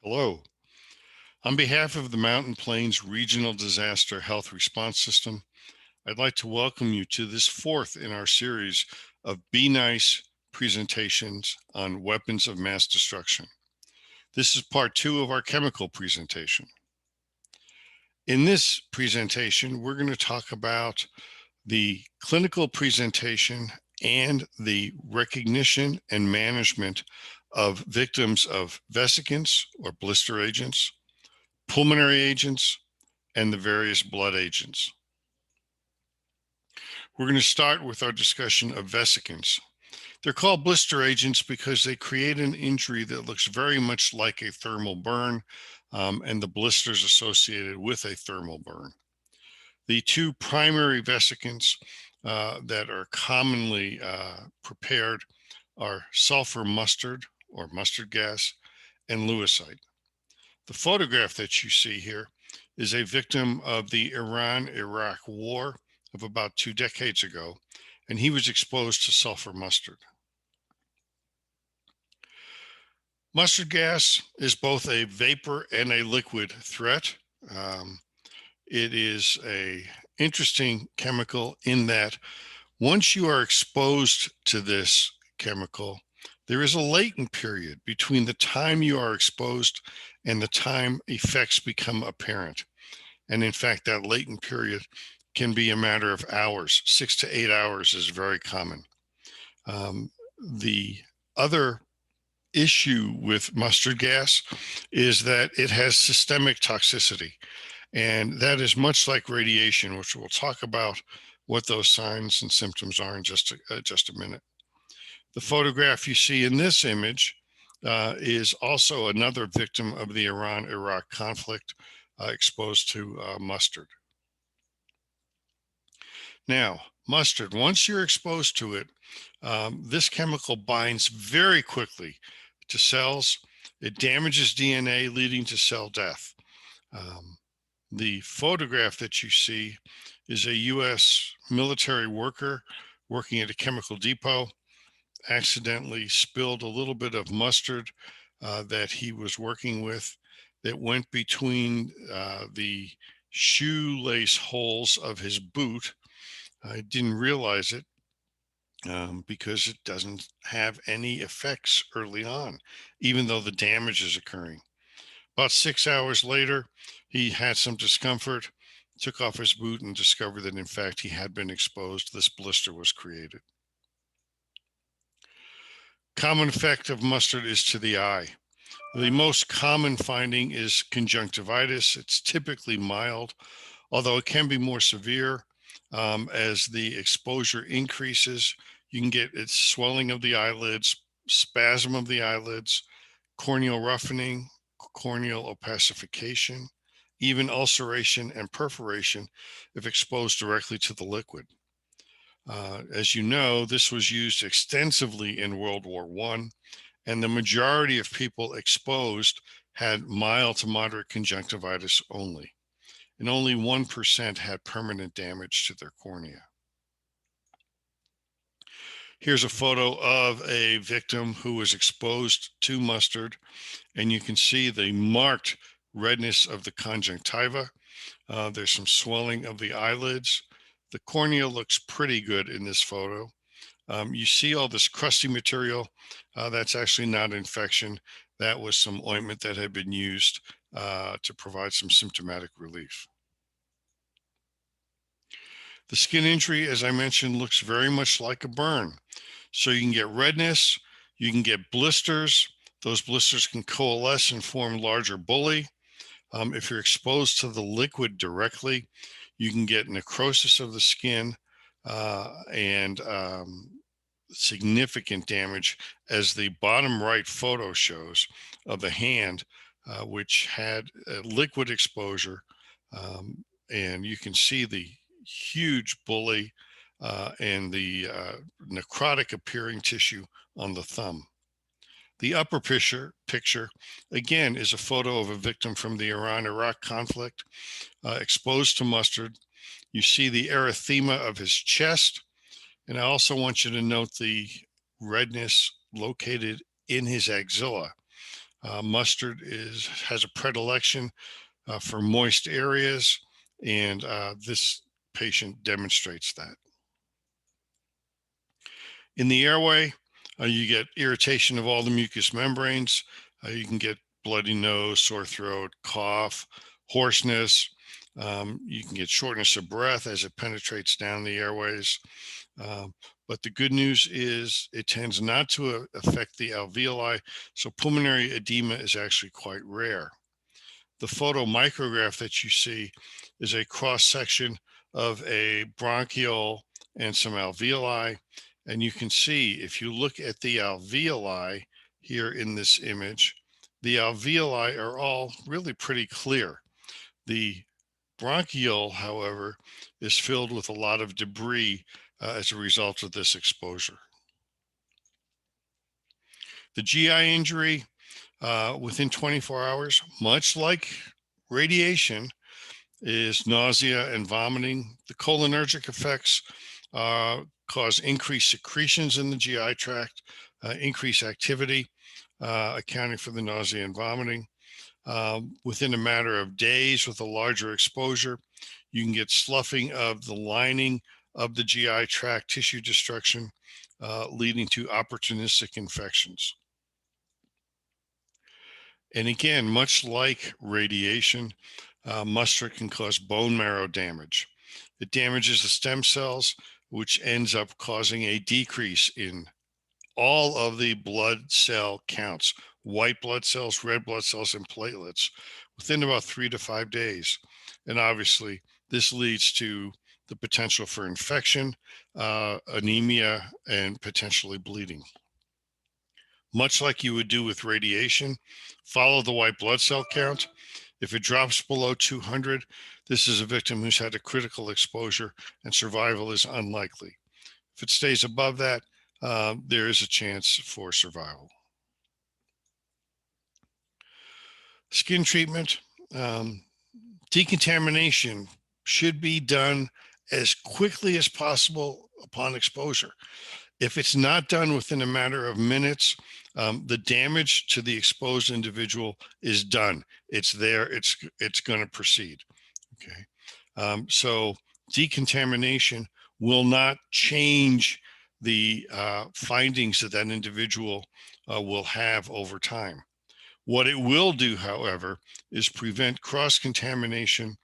Hello. On behalf of the Mountain Plains Regional Disaster Health Response System, I'd like to welcome you to this fourth in our series of Be Nice presentations on weapons of mass destruction. This is part 2 of our chemical presentation. In this presentation, we're going to talk about the clinical presentation and the recognition and management of victims of vesicants or blister agents, pulmonary agents, and the various blood agents. We're going to start with our discussion of vesicants. They're called blister agents because they create an injury that looks very much like a thermal burn, and the blisters associated with a thermal burn. The two primary vesicants that are commonly prepared are sulfur mustard or mustard gas and Lewisite. The photograph that you see here is a victim of the Iran-Iraq war of about 2 decades ago, and he was exposed to sulfur mustard. Mustard gas is both a vapor and a liquid threat. It is an interesting chemical in that once you are exposed to this chemical, there is a latent period between the time you are exposed and the time effects become apparent. And in fact, that latent period can be a matter of hours. 6 to 8 hours is very common. The other issue with mustard gas is that it has systemic toxicity. And that is much like radiation, which we'll talk about what those signs and symptoms are in just a minute. The photograph you see in this image is also another victim of the Iran-Iraq conflict exposed to mustard. Now, mustard, once you're exposed to it, this chemical binds very quickly to cells. It damages DNA, leading to cell death. The photograph that you see is a U.S. military worker working at a chemical depot, accidentally spilled a little bit of mustard that he was working with that went between the shoelace holes of his boot. I didn't realize it because it doesn't have any effects early on, even though the damage is occurring. About 6 hours later, he had some discomfort, took off his boot, and discovered that in fact he had been exposed. This blister was created. Common effect of mustard is to the eye. The most common finding is conjunctivitis. It's typically mild, although it can be more severe. As the exposure increases, you can get its swelling of the eyelids, spasm of the eyelids, corneal roughening, corneal opacification, even ulceration and perforation if exposed directly to the liquid. As you know, this was used extensively in World War I, and the majority of people exposed had mild to moderate conjunctivitis only, and only 1% had permanent damage to their cornea. Here's a photo of a victim who was exposed to mustard, and you can see the marked redness of the conjunctiva. There's some swelling of the eyelids. The cornea looks pretty good in this photo. You see all this crusty material. That's actually not infection. That was some ointment that had been used to provide some symptomatic relief. The skin injury, as I mentioned, looks very much like a burn. So you can get redness, you can get blisters. Those blisters can coalesce and form larger bullae. If you're exposed to the liquid directly, you can get necrosis of the skin and significant damage, as the bottom right photo shows of the hand, which had a liquid exposure. And you can see the huge bullae and the necrotic appearing tissue on the thumb. The upper picture, again, is a photo of a victim from the Iran-Iraq conflict exposed to mustard. You see the erythema of his chest. And I also want you to note the redness located in his axilla. Mustard has a predilection for moist areas, and this patient demonstrates that. In the airway, you get irritation of all the mucous membranes. You can get bloody nose, sore throat, cough, hoarseness. You can get shortness of breath as it penetrates down the airways. But the good news is it tends not to affect the alveoli, so pulmonary edema is actually quite rare. The photomicrograph that you see is a cross-section of a bronchiole and some alveoli. And you can see, if you look at the alveoli here in this image, the alveoli are all really pretty clear. The bronchiole, however, is filled with a lot of debris as a result of this exposure. The GI injury within 24 hours, much like radiation, is nausea and vomiting. The cholinergic effects cause increased secretions in the GI tract, increased activity, accounting for the nausea and vomiting. Within a matter of days with a larger exposure, you can get sloughing of the lining of the GI tract, tissue destruction, leading to opportunistic infections. And again, much like radiation, mustard can cause bone marrow damage. It damages the stem cells, which ends up causing a decrease in all of the blood cell counts, white blood cells, red blood cells, and platelets within about 3 to 5 days. And obviously, this leads to the potential for infection, anemia, and potentially bleeding. Much like you would do with radiation, follow the white blood cell count. If it drops below 200, this is a victim who's had a critical exposure and survival is unlikely. If it stays above that, there is a chance for survival. Skin treatment. Decontamination should be done as quickly as possible upon exposure. If it's not done within a matter of minutes, the damage to the exposed individual is done. It's there, it's going to proceed. Okay. So decontamination will not change the findings that that individual will have over time. What it will do, however, is prevent cross-contamination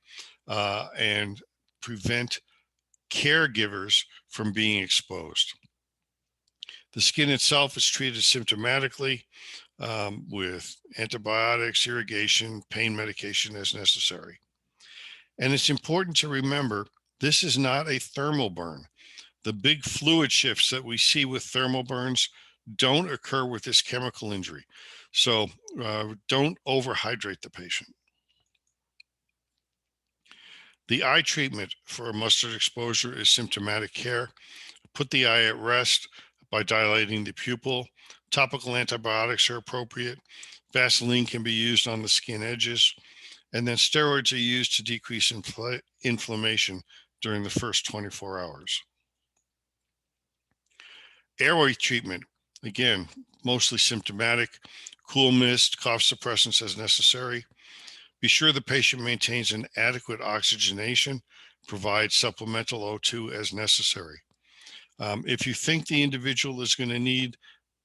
and prevent caregivers from being exposed. The skin itself is treated symptomatically with antibiotics, irrigation, pain medication as necessary. And it's important to remember, this is not a thermal burn. The big fluid shifts that we see with thermal burns don't occur with this chemical injury. So don't overhydrate the patient. The eye treatment for a mustard exposure is symptomatic care. Put the eye at rest by dilating the pupil. Topical antibiotics are appropriate. Vaseline can be used on the skin edges. And then steroids are used to decrease inflammation during the first 24 hours. Airway treatment, again, mostly symptomatic. Cool mist, cough suppressants as necessary. Be sure the patient maintains an adequate oxygenation. Provide supplemental O2 as necessary. If you think the individual is going to need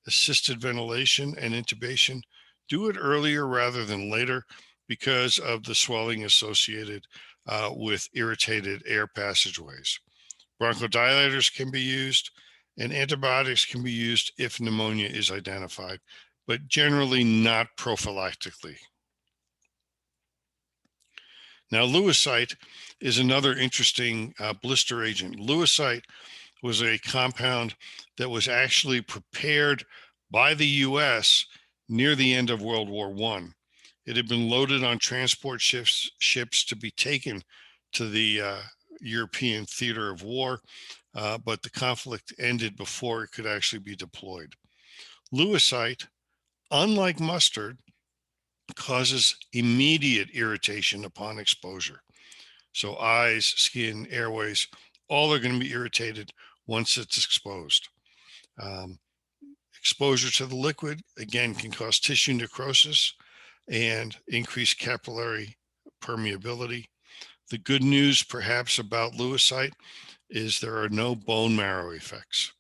assisted ventilation and intubation, do it earlier rather than later because of the swelling associated with irritated air passageways. Bronchodilators can be used, and antibiotics can be used if pneumonia is identified, but generally not prophylactically. Now, Lewisite is another interesting blister agent. Lewisite was a compound that was actually prepared by the US near the end of World War I. It had been loaded on transport ships to be taken to the European theater of war, but the conflict ended before it could actually be deployed. Lewisite, unlike mustard, causes immediate irritation upon exposure. So eyes, skin, airways, all are going to be irritated once it's exposed. Exposure to the liquid, again, can cause tissue necrosis and increase capillary permeability. The good news, perhaps, about Lewisite is there are no bone marrow effects.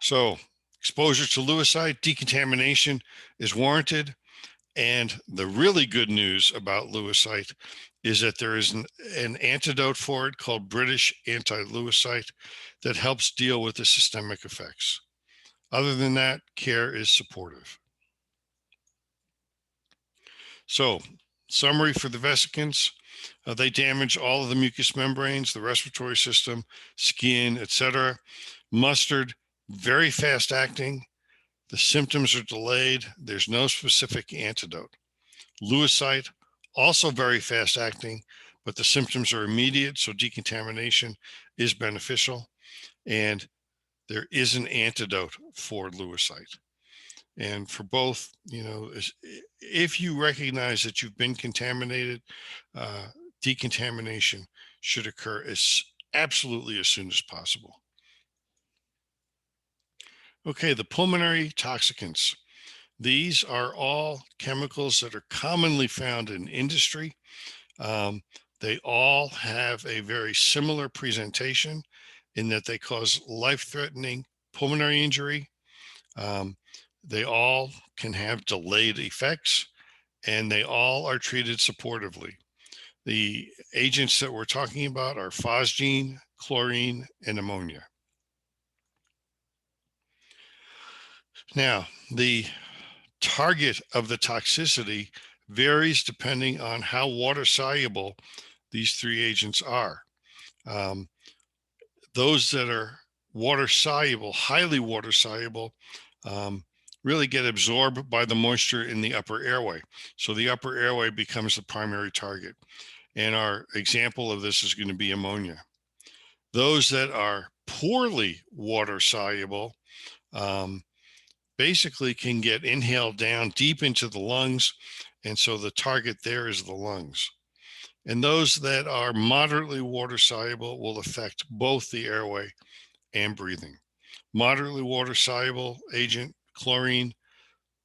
So, exposure to Lewisite, decontamination is warranted. And the really good news about Lewisite is that there is an antidote for it called British anti-Lewisite that helps deal with the systemic effects. Other than that, care is supportive. So, summary for the vesicants. They damage all of the mucous membranes, the respiratory system, skin, etc. Mustard, very fast acting. The symptoms are delayed. There's no specific antidote. Lewisite, also very fast acting, but the symptoms are immediate, so decontamination is beneficial. And there is an antidote for Lewisite. And for both, if you recognize that you've been contaminated, decontamination should occur absolutely as soon as possible. Okay, the pulmonary toxicants. These are all chemicals that are commonly found in industry. They all have a very similar presentation in that they cause life-threatening pulmonary injury. They all can have delayed effects, and they all are treated supportively. The agents that we're talking about are phosgene, chlorine, and ammonia. Now, the target of the toxicity varies depending on how water soluble these three agents are. Those that are water soluble, highly water soluble, really get absorbed by the moisture in the upper airway. So the upper airway becomes the primary target. And our example of this is going to be ammonia. Those that are poorly water soluble basically can get inhaled down deep into the lungs. And so the target there is the lungs. And those that are moderately water soluble will affect both the airway and breathing. Moderately water soluble agent, chlorine.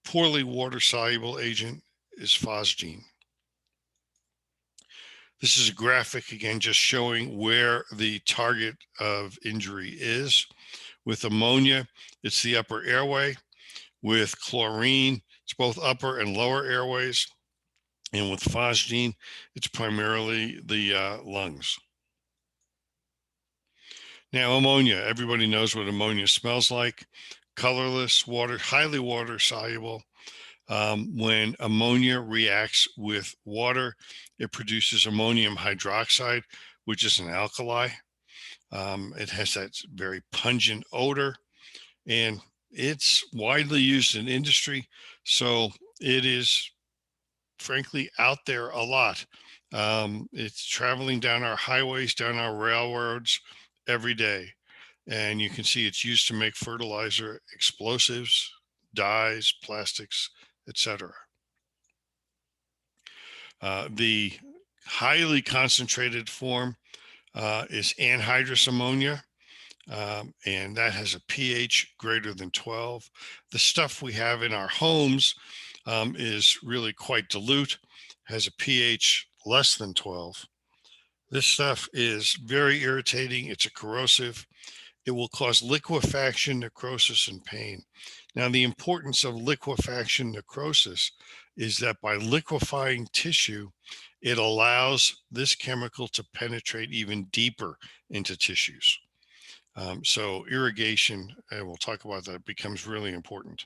Poorly water soluble agent is phosgene. This is a graphic, again, just showing where the target of injury is. With ammonia, it's the upper airway. With chlorine, it's both upper and lower airways. And with phosgene, it's primarily the lungs. Now, ammonia, everybody knows what ammonia smells like. Colorless, highly water soluble. When ammonia reacts with water, it produces ammonium hydroxide, which is an alkali. It has that very pungent odor, and it's widely used in industry. So it is, frankly, out there a lot. It's traveling down our highways, down our railroads every day. And you can see it's used to make fertilizer, explosives, dyes, plastics, etc. The highly concentrated form is anhydrous ammonia, and that has a pH greater than 12. The stuff we have in our homes is really quite dilute, has a pH less than 12. This stuff is very irritating. It's a corrosive. It will cause liquefaction, necrosis, and pain. Now, the importance of liquefaction necrosis is that by liquefying tissue, it allows this chemical to penetrate even deeper into tissues. So irrigation, and we'll talk about that, becomes really important.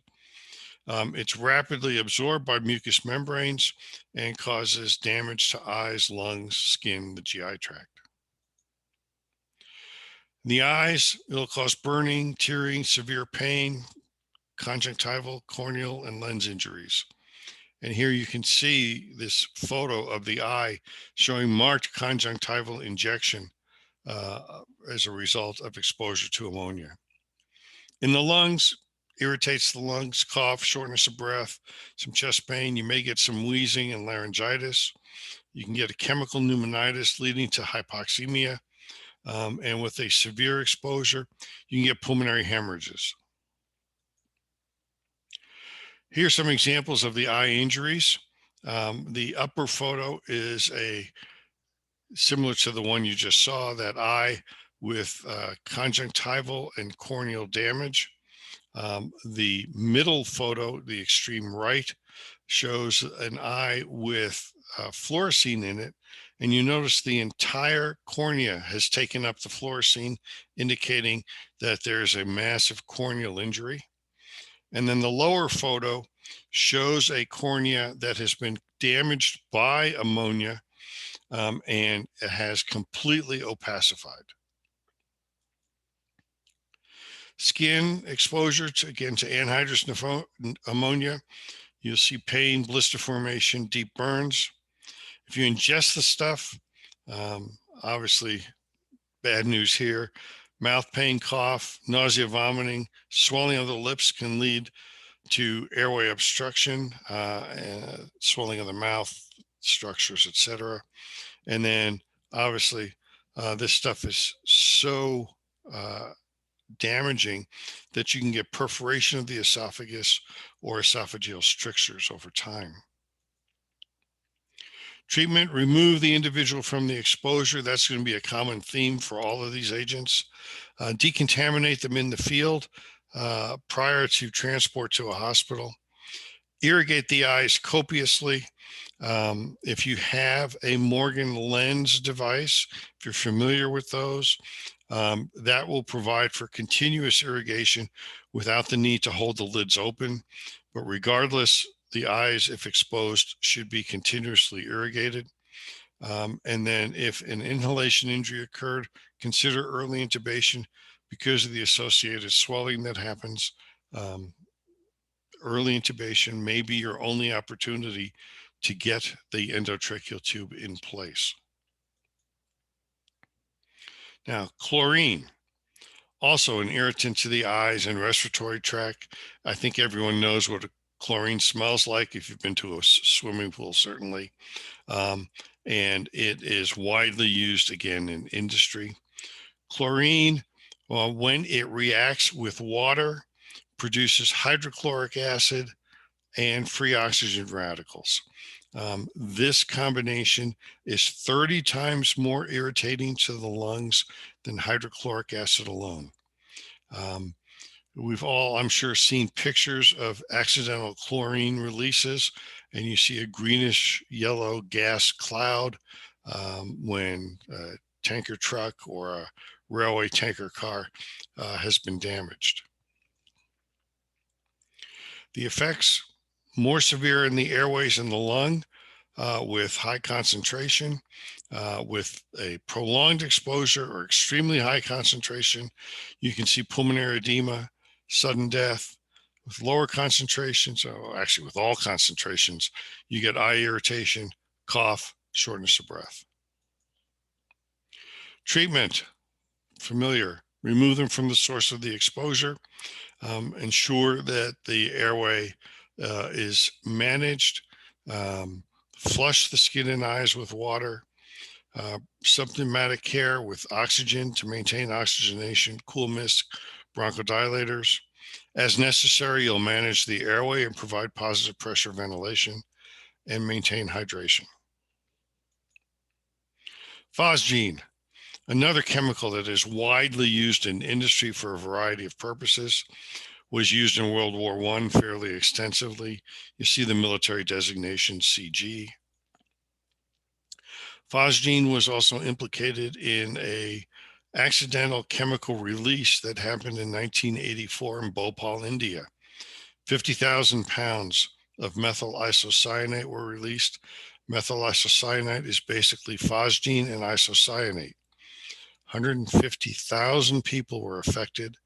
It's rapidly absorbed by mucous membranes and causes damage to eyes, lungs, skin, the GI tract. In the eyes, it'll cause burning, tearing, severe pain, conjunctival, corneal, and lens injuries. And here you can see this photo of the eye showing marked conjunctival injection as a result of exposure to ammonia. In the lungs, irritates the lungs, cough, shortness of breath, some chest pain. You may get some wheezing and laryngitis. You can get a chemical pneumonitis leading to hypoxemia. And with a severe exposure, you can get pulmonary hemorrhages. Here's some examples of the eye injuries. The upper photo is similar to the one you just saw, that eye with conjunctival and corneal damage. The middle photo, the extreme right, shows an eye with fluorescein in it, and you notice the entire cornea has taken up the fluorescein, indicating that there's a massive corneal injury. And then the lower photo shows a cornea that has been damaged by ammonia, and it has completely opacified. Skin exposure to anhydrous ammonia, you'll see pain, blister formation, deep burns. If you ingest the stuff, obviously bad news here. Mouth pain, cough, nausea, vomiting, swelling of the lips can lead to airway obstruction, swelling of the mouth structures, etc. And then obviously this stuff is so damaging that you can get perforation of the esophagus or esophageal strictures over time. Treatment: remove the individual from the exposure. That's going to be a common theme for all of these agents. Decontaminate them in the field prior to transport to a hospital. Irrigate the eyes copiously. If you have a Morgan lens device, if you're familiar with those, that will provide for continuous irrigation without the need to hold the lids open. But regardless, the eyes, if exposed, should be continuously irrigated. And then if an inhalation injury occurred, consider early intubation because of the associated swelling that happens. Early intubation may be your only opportunity to get the endotracheal tube in place. Now, chlorine, also an irritant to the eyes and respiratory tract. I think everyone knows what chlorine smells like if you've been to a swimming pool, certainly. And it is widely used, again, in industry. Chlorine, when it reacts with water, produces hydrochloric acid and free oxygen radicals. This combination is 30 times more irritating to the lungs than hydrochloric acid alone. We've all, I'm sure, seen pictures of accidental chlorine releases, and you see a greenish yellow gas cloud when a tanker truck or a railway tanker car has been damaged. The effects: more severe in the airways and the lung with high concentration. With a prolonged exposure or extremely high concentration, you can see pulmonary edema, sudden death. With lower concentrations, or actually with all concentrations, you get eye irritation, cough, shortness of breath. Treatment: familiar. Remove them from the source of the exposure. Ensure that the airway is managed. Flush the skin and eyes with water. Symptomatic care with oxygen to maintain oxygenation, cool mist, bronchodilators. As necessary, you'll manage the airway and provide positive pressure ventilation and maintain hydration. Phosgene, another chemical that is widely used in industry for a variety of purposes, was used in World War I fairly extensively. You see the military designation CG. Phosgene was also implicated in an accidental chemical release that happened in 1984 in Bhopal, India. 50,000 pounds of methyl isocyanate were released. Methyl isocyanate is basically phosgene and isocyanate. 150,000 people were affected,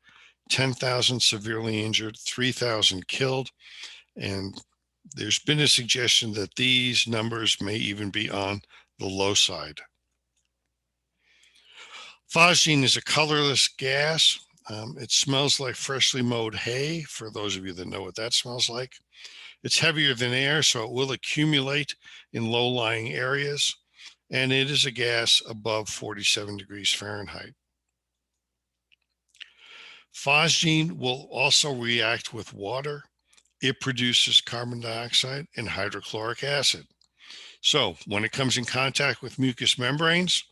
10,000 severely injured, 3,000 killed, and there's been a suggestion that these numbers may even be on the low side. Phosgene is a colorless gas. It smells like freshly mowed hay, for those of you that know what that smells like. It's heavier than air, so it will accumulate in low-lying areas. and it is a gas above 47 degrees Fahrenheit. Phosgene will also react with water. It produces carbon dioxide and hydrochloric acid. So when it comes in contact with mucous membranes,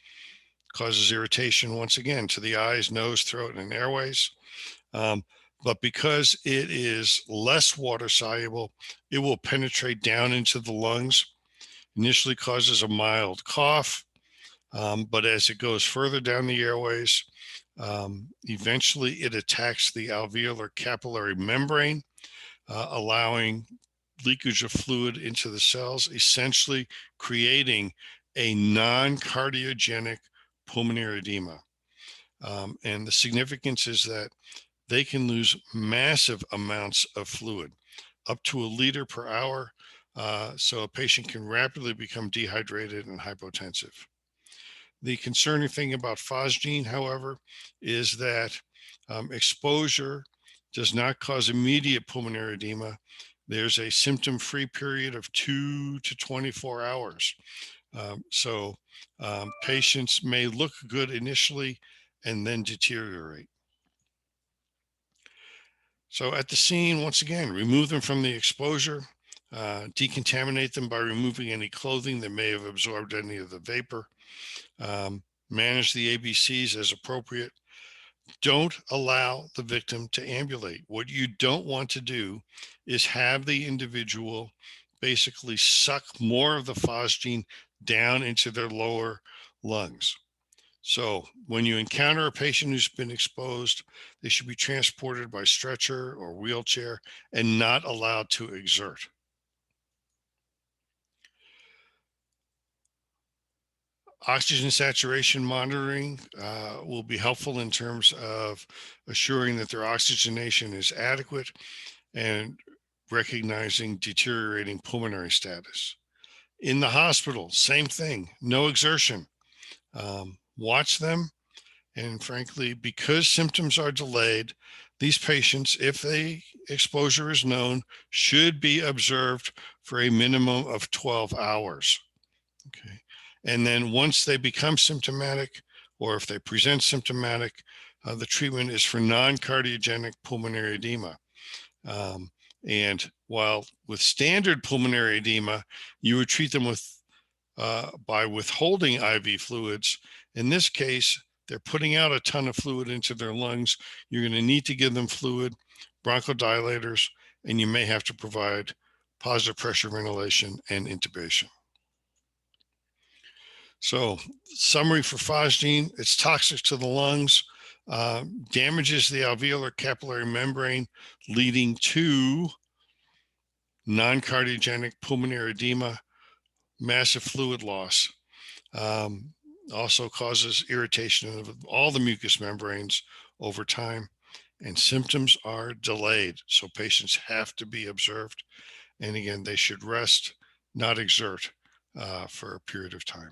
causes irritation once again to the eyes, nose, throat, and airways. But because it is less water soluble, it will penetrate down into the lungs. Initially causes a mild cough, but as it goes further down the airways, eventually it attacks the alveolar capillary membrane, allowing leakage of fluid into the cells, essentially creating a non-cardiogenic pulmonary edema. And the significance is that they can lose massive amounts of fluid, up to 1 liter per hour. So a patient can rapidly become dehydrated and hypotensive. The concerning thing about Phosgene, however, is that exposure does not cause immediate pulmonary edema. There's a symptom-free period of 2 to 24 hours. So patients may look good initially and then deteriorate. So at the scene, once again, remove them from the exposure, decontaminate them by removing any clothing that may have absorbed any of the vapor, manage the ABCs as appropriate. Don't allow the victim to ambulate. What you don't want to do is have the individual basically suck more of the phosgene down into their lower lungs. So when you encounter a patient who's been exposed, they should be transported by stretcher or wheelchair and not allowed to exert. Oxygen saturation monitoring will be helpful in terms of assuring that their oxygenation is adequate and recognizing deteriorating pulmonary status. In the hospital, same thing, no exertion. Watch them, and frankly, because symptoms are delayed, these patients, if the exposure is known, should be observed for a minimum of 12 hours. Okay. And then once they become symptomatic, or if they present symptomatic, the treatment is for non-cardiogenic pulmonary edema. And while with standard pulmonary edema, you would treat them with by withholding IV fluids. In this case, they're putting out a ton of fluid into their lungs. You're going to need to give them fluid, bronchodilators, and you may have to provide positive pressure ventilation and intubation. So, summary for Phosgene: it's toxic to the lungs, damages the alveolar capillary membrane, leading to non-cardiogenic pulmonary edema, massive fluid loss. Also causes irritation of all the mucous membranes over time, and symptoms are delayed. So patients have to be observed. And again, they should rest, not exert for a period of time.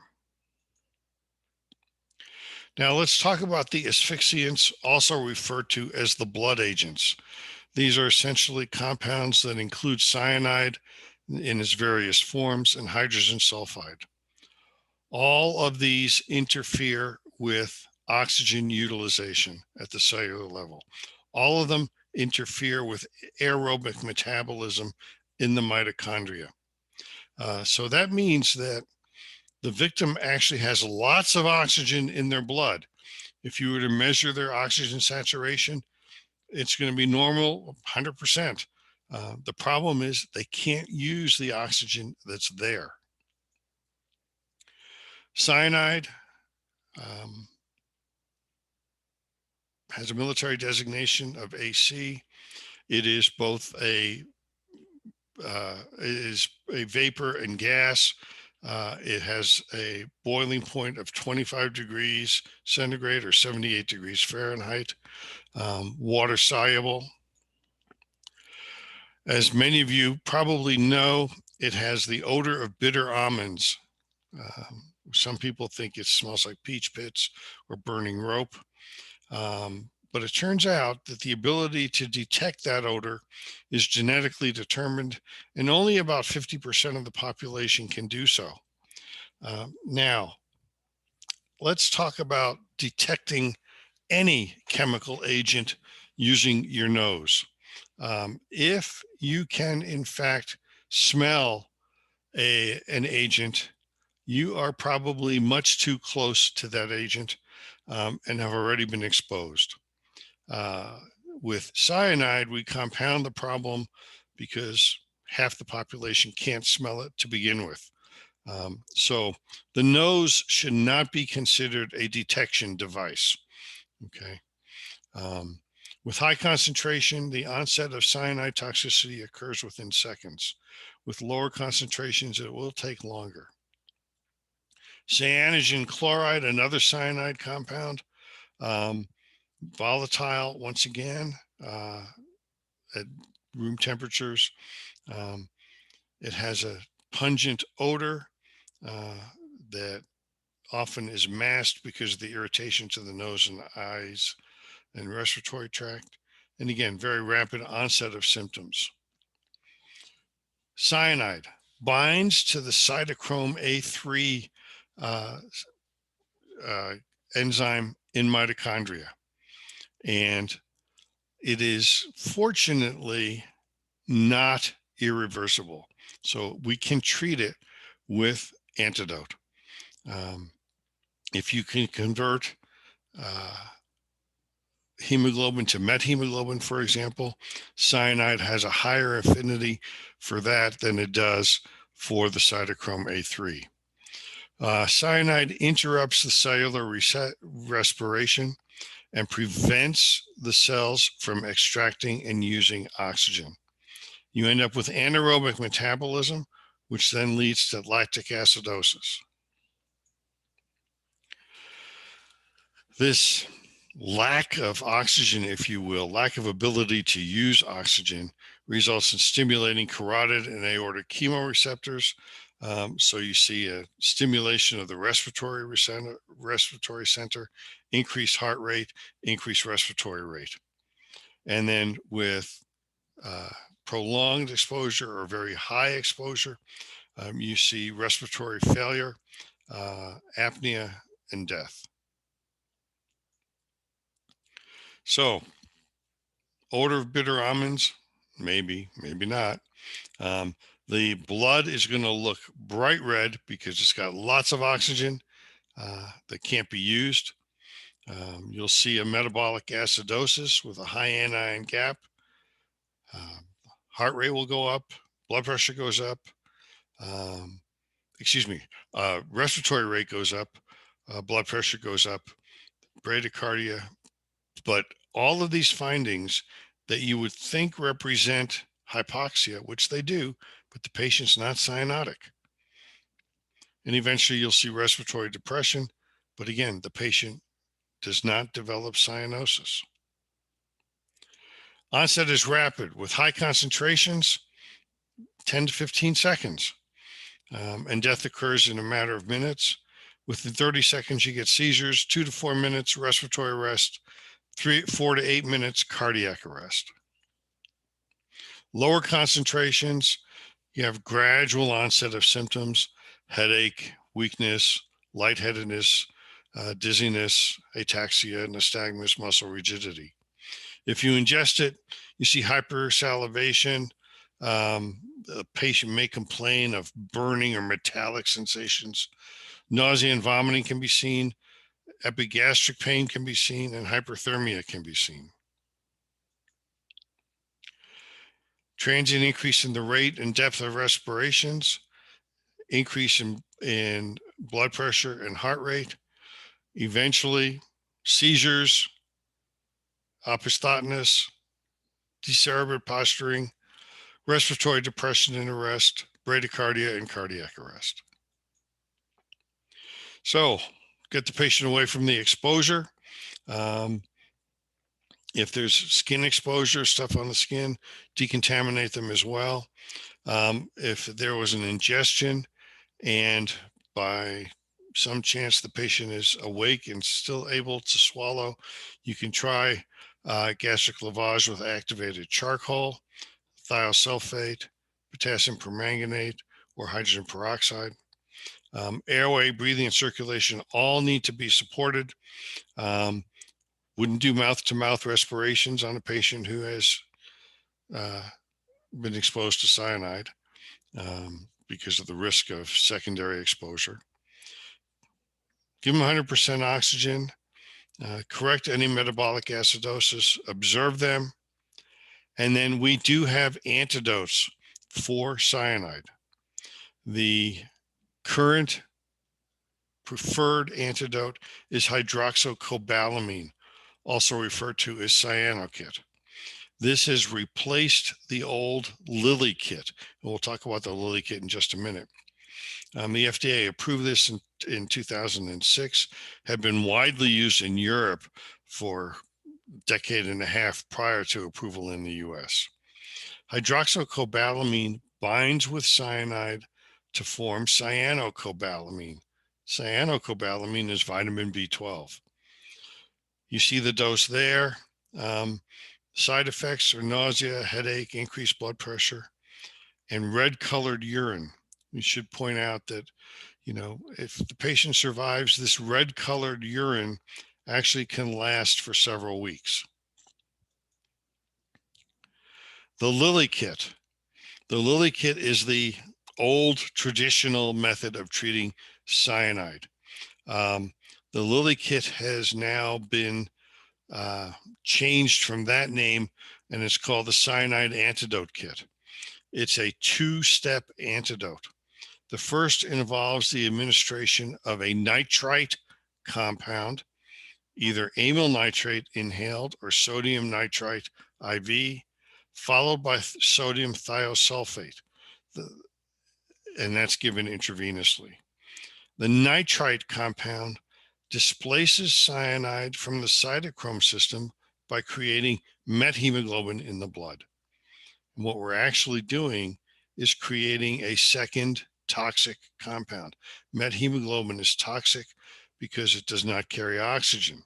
Now let's talk about the asphyxiants, also referred to as the blood agents. These are essentially compounds that include cyanide in its various forms and hydrogen sulfide. All of these interfere with oxygen utilization at the cellular level. All of them interfere with aerobic metabolism in the mitochondria. So that means that the victim actually has lots of oxygen in their blood. If you were to measure their oxygen saturation, it's going to be normal, 100%. The problem is they can't use the oxygen that's there. Cyanide has a military designation of AC. It is both a vapor and gas. It has a boiling point of 25 degrees centigrade or 78 degrees Fahrenheit. Water soluble. As many of you probably know, it has the odor of bitter almonds. Some people think it smells like peach pits or burning rope. But it turns out that the ability to detect that odor is genetically determined, and only about 50% of the population can do so. Now, let's talk about detecting any chemical agent using your nose. If you can, in fact, smell an agent, you are probably much too close to that agent and have already been exposed. Uh, with cyanide, we compound the problem because half the population can't smell it to begin with. So the nose should not be considered a detection device. Okay. Um, with high concentration, the onset of cyanide toxicity occurs within seconds. With lower concentrations, it will take longer. Cyanogen chloride, another cyanide compound, volatile once again at room temperatures. Um, it has a pungent odor that often is masked because of the irritation to the nose and the eyes and respiratory tract. And again, very rapid onset of symptoms. Cyanide binds to the cytochrome A3 uh, enzyme in mitochondria. And it is fortunately not irreversible. So we can treat it with antidote. If you can convert hemoglobin to methemoglobin, for example, cyanide has a higher affinity for that than it does for the cytochrome A3. Cyanide interrupts the cellular respiration and prevents the cells from extracting and using oxygen. You end up with anaerobic metabolism, which then leads to lactic acidosis. This lack of oxygen, if you will, lack of ability to use oxygen, results in stimulating carotid and aortic chemoreceptors. So you see a stimulation of the respiratory center, increased heart rate, increased respiratory rate. And then with prolonged exposure or very high exposure, you see respiratory failure, apnea, and death. So, odor of bitter almonds, maybe, maybe not. The blood is going to look bright red because it's got lots of oxygen that can't be used. You'll see a metabolic acidosis with a high anion gap. Heart rate will go up, blood pressure goes up. Respiratory rate goes up, blood pressure goes up, bradycardia. But all of these findings that you would think represent hypoxia, which they do, but the patient's not cyanotic. And eventually you'll see respiratory depression, but again, the patient does not develop cyanosis. Onset is rapid with high concentrations, 10 to 15 seconds, and death occurs in a matter of minutes. Within 30 seconds, you get seizures, 2 to 4 minutes respiratory arrest, 4 to 8 minutes cardiac arrest. Lower concentrations, you have gradual onset of symptoms, headache, weakness, lightheadedness, dizziness, ataxia, nystagmus, muscle rigidity. If you ingest it, you see hypersalivation. The patient may complain of burning or metallic sensations. Nausea and vomiting can be seen. Epigastric pain can be seen, and hyperthermia can be seen. Transient increase in the rate and depth of respirations, increase in blood pressure and heart rate, eventually seizures, opisthotonus, decerebrate posturing, respiratory depression and arrest, bradycardia, and cardiac arrest. So get the patient away from the exposure. If there's skin exposure, stuff on the skin, decontaminate them as well. If there was an ingestion and by some chance the patient is awake and still able to swallow, you can try gastric lavage with activated charcoal, thiosulfate, potassium permanganate, or hydrogen peroxide. Airway, breathing, and circulation all need to be supported. Wouldn't do mouth-to-mouth respirations on a patient who has been exposed to cyanide because of the risk of secondary exposure. Give them 100% oxygen, correct any metabolic acidosis, observe them, and then we do have antidotes for cyanide. The current preferred antidote is hydroxycobalamin, also referred to as Cyanide Kit. This has replaced the old Lilly kit. And we'll talk about the Lilly kit in just a minute. The FDA approved this in 2006, had been widely used in Europe for a decade and a half prior to approval in the US. Hydroxycobalamin binds with cyanide to form cyanocobalamin. Cyanocobalamin is vitamin B12. You see the dose there. Side effects are nausea, headache, increased blood pressure, and red-colored urine. We should point out that, if the patient survives, this red-colored urine actually can last for several weeks. The Lilly kit. The Lilly kit is the old traditional method of treating cyanide. The Lilly kit has now been changed from that name, and it's called the Cyanide Antidote Kit. It's a two-step antidote. The first involves the administration of a nitrite compound, either amyl nitrate inhaled or sodium nitrite IV, followed by sodium thiosulfate, and that's given intravenously. The nitrite compound displaces cyanide from the cytochrome system by creating methemoglobin in the blood. And what we're actually doing is creating a second toxic compound. Methemoglobin is toxic because it does not carry oxygen.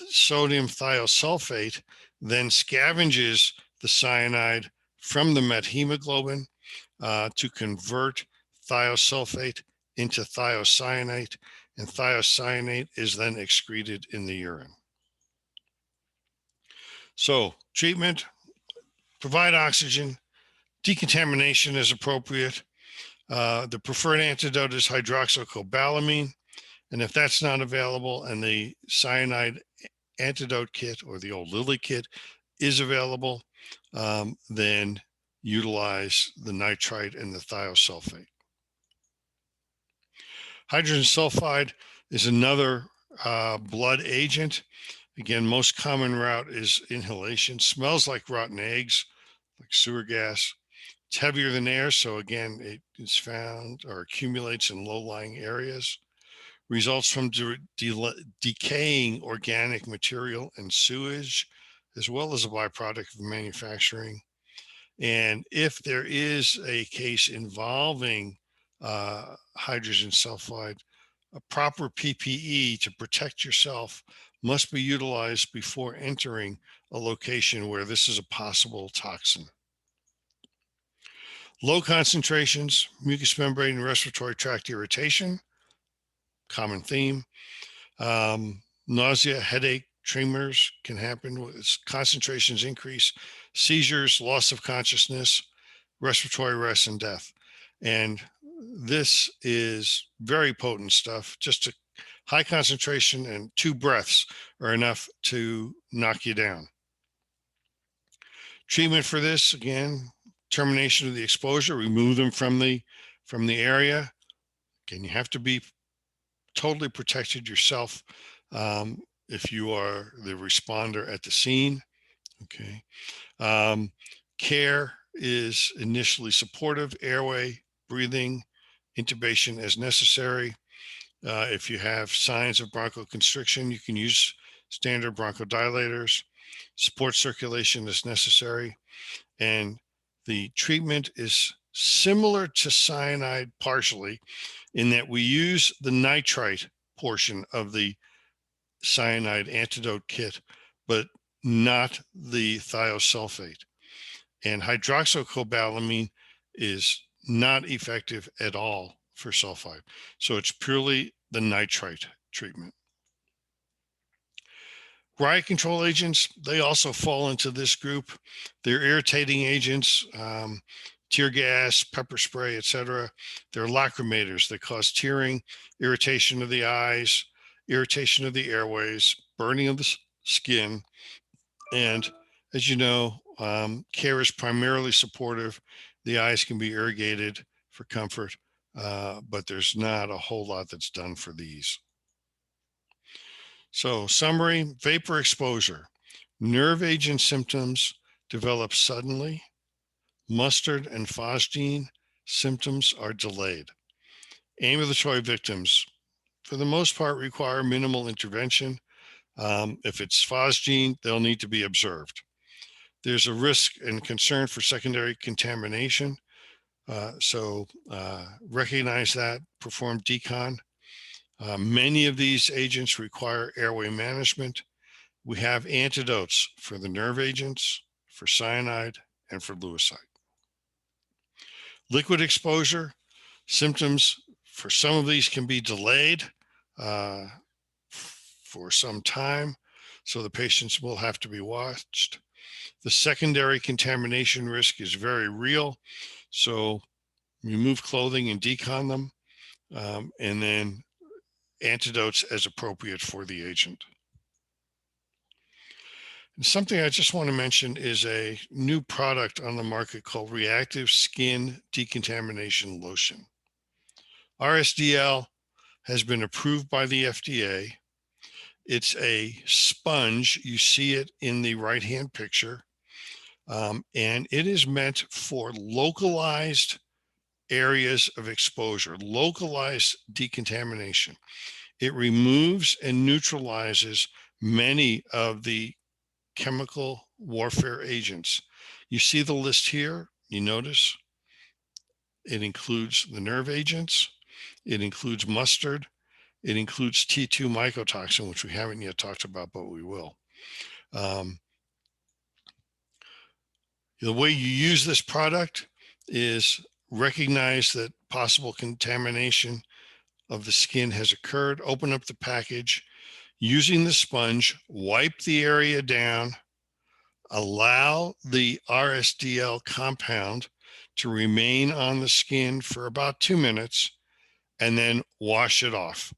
Sodium thiosulfate then scavenges the cyanide from the methemoglobin to convert thiosulfate into thiocyanate, and thiocyanate is then excreted in the urine. So treatment, provide oxygen, decontamination is appropriate. The preferred antidote is hydroxycobalamin, and if that's not available and the cyanide antidote kit or the old Lilly kit is available, then utilize the nitrite and the thiosulfate. Hydrogen sulfide is another blood agent. Again, most common route is inhalation. Smells like rotten eggs, like sewer gas. It's heavier than air, so again, it is found or accumulates in low-lying areas. Results from decaying organic material and sewage, as well as a byproduct of manufacturing. And if there is a case involving hydrogen sulfide, a proper PPE to protect yourself must be utilized before entering a location where this is a possible toxin. Low concentrations, mucous membrane and respiratory tract irritation, common theme. Nausea, headache, tremors can happen as concentrations increase, seizures, loss of consciousness, respiratory arrest, and death. And this is very potent stuff. Just a high concentration and 2 breaths are enough to knock you down. Treatment for this, again, termination of the exposure, remove them from the area. Again, you have to be totally protected yourself if you are the responder at the scene. Okay. Care is initially supportive, airway, breathing, intubation as necessary. If you have signs of bronchoconstriction, you can use standard bronchodilators. Support circulation is necessary. And the treatment is similar to cyanide partially in that we use the nitrite portion of the cyanide antidote kit, but not the thiosulfate. And hydroxycobalamin is not effective at all for sulfide. So it's purely the nitrite treatment. Riot control agents, they also fall into this group. They're irritating agents, tear gas, pepper spray, etc. They're lacrimators that cause tearing, irritation of the eyes, irritation of the airways, burning of the skin. And as you know, care is primarily supportive. The eyes can be irrigated for comfort, but there's not a whole lot that's done for these. So summary, vapor exposure. Nerve agent symptoms develop suddenly. Mustard and Phosgene symptoms are delayed. Ambulatory victims, for the most part, require minimal intervention. If it's Phosgene, they'll need to be observed. There's a risk and concern for secondary contamination. So recognize that, perform decon. Many of these agents require airway management. We have antidotes for the nerve agents, for cyanide, and for Lewisite. Liquid exposure, symptoms for some of these can be delayed for some time, so the patients will have to be watched. The secondary contamination risk is very real, so remove clothing and decon them, and then antidotes as appropriate for the agent. And something I just want to mention is a new product on the market called Reactive Skin Decontamination Lotion. RSDL has been approved by the FDA. It's a sponge. You see it in the right-hand picture. And it is meant for localized areas of exposure, localized decontamination. It removes and neutralizes many of the chemical warfare agents. You see the list here, you notice it includes the nerve agents, it includes mustard, it includes T2 mycotoxin, which we haven't yet talked about, but we will. The way you use this product is recognize that possible contamination of the skin has occurred, open up the package, using the sponge, wipe the area down, allow the RSDL compound to remain on the skin for about 2 minutes, and then wash it off.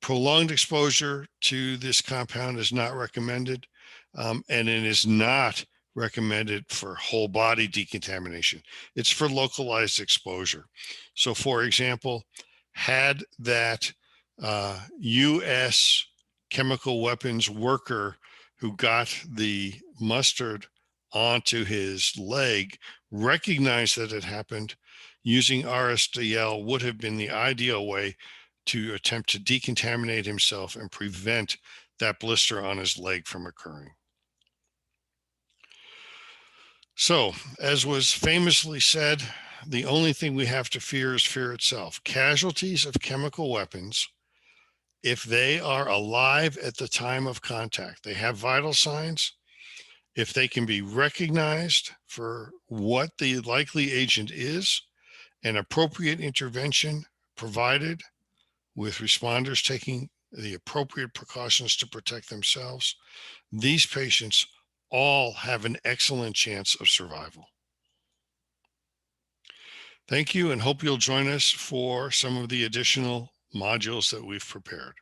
Prolonged exposure to this compound is not recommended, and it is not recommended for whole body decontamination. It's for localized exposure. So for example, had that US chemical weapons worker who got the mustard onto his leg recognized that it happened, using RSDL would have been the ideal way to attempt to decontaminate himself and prevent that blister on his leg from occurring. So, as was famously said, the only thing we have to fear is fear itself. Casualties of chemical weapons, if they are alive at the time of contact, they have vital signs, if they can be recognized for what the likely agent is, and appropriate intervention provided with responders taking the appropriate precautions to protect themselves, these patients all have an excellent chance of survival. Thank you, and hope you'll join us for some of the additional modules that we've prepared.